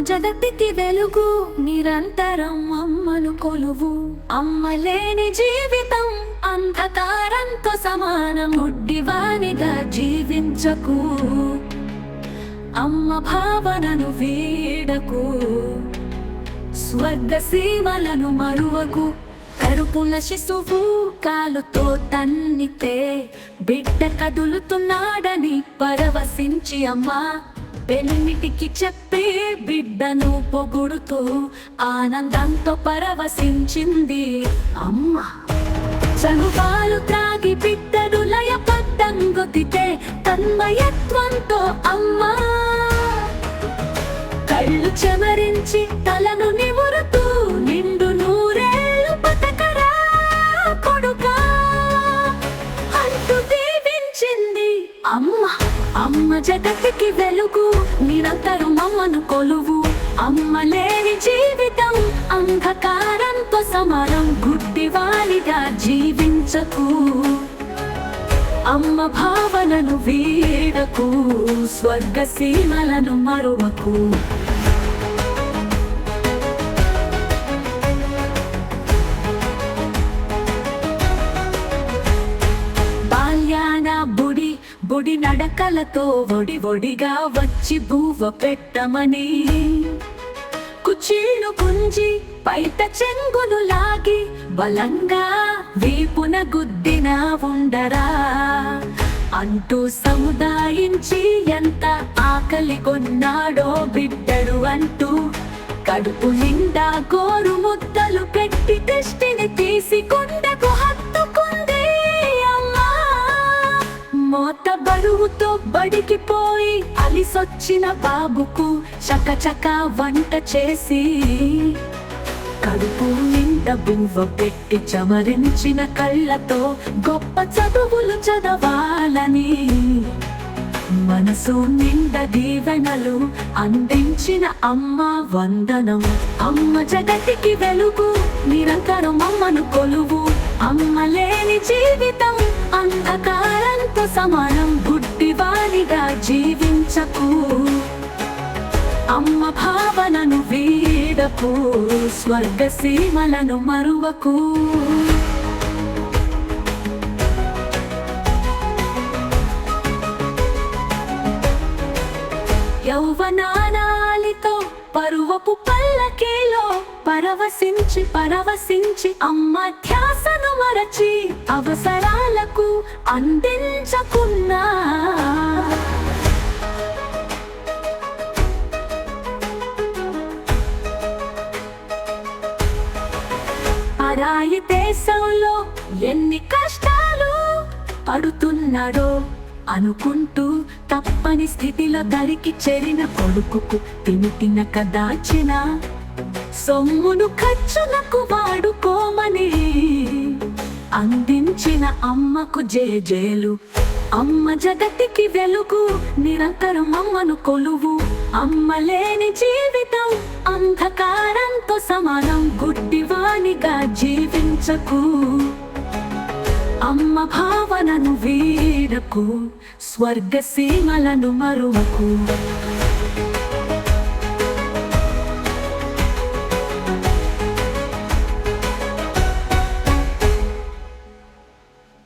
జగతికి వెలుగు నిరంతరం అమ్మను కొలువు. అమ్మ లేని జీవితం అంధకారంతో సమానం. గుడ్డివానిగా జీవించకు, అమ్మ భావనను వీడకు. స్వర్గ సీమలను మరువకు. కరుపుల శిశువు కాలుతో తన్నితే బిడ్డ కదులుతున్నాడని పరవశించి అమ్మ పెన్నిటికి చెప్పి బిడ్డను పొగుడుతూ ఆనందంతో పరవశించింది అమ్మ. చనుపాలు త్రాగి బిడ్డను లయపడ్డంగుతితే తన్మయత్వంతో అమ్మ కళ్ళు చెమరించి తలను నివురుతూ నిండు నూరేళ్ళు బతకరా కొడుకా అంటూ దీవించింది అమ్మ. అమ్మ జగతికి వెలుగు నిరంతరం అమ్మను కొలువు. అమ్మ లేని జీవితం అంధకారంతో సమానం. గుడ్డివానిగా జీవించకు, అమ్మ భావనను వీడకు. స్వర్గ సీమలను మరువకు. బాల్యాన బుడి నడకలతో ఒడిగా వచ్చి బువ్వ పెట్టమని కుచీలు గుంజి బయట చెంగులు లాగి బలంగా వీపున గుద్దిన ఉండరా అంటూ సముదాయించి ఎంత ఆకలి కొన్నాడో బిడ్డడు అంటూ కడుపు నిండా గోరు ముద్దలు పెట్టి దృష్టిని తీసి గుండెకు హత్తుకుంది అమ్మా. మోత బరువుతో బడికి పోయి అలిసొచ్చిన బాబుకు చకచక వంట చేసి కడుపు నిండా బువ్వ పెట్టి చమరించిన కళ్ళతో గొప్ప చదువులు చదవాలని మనసు నిండా దీవెనలు అందించిన అమ్మ వందనం. అమ్మ జగతికి వెలుగు నిరంతరం అమ్మను కొలువు. అమ్మ లేని జీవితం అంధకారంతో సమానం. గుడ్డివానిగా జీవించకు, అమ్మ భావనను వీడకు. స్వర్గ సీమలను మరువకు. యౌవనానాలితో పరువపు పల్లకీలో పరవశించి అమ్మ ధ్యాసను మరచి అవసరాలకు అందించకున్నా పరాయి దేశంలో ఎన్ని కష్టాలు పడుతున్నాడో అనుకుంటూ తప్పని స్థితిలో దరికి చేరిన కొడుకుకు తినక దాచిన సొమ్మును ఖర్చులకు వాడుకోమని అందించిన అమ్మకు జేజేలు. అమ్మ జగతికి వెలుగు నిరంతరం అమ్మను కొలువు. అమ్మ లేని జీవితం అంధకారంతో సమానం. గుడ్డివానిగా జీవించకు, అమ్మ భావనను వీడకు. స్వర్గ సీమలను మరువకు.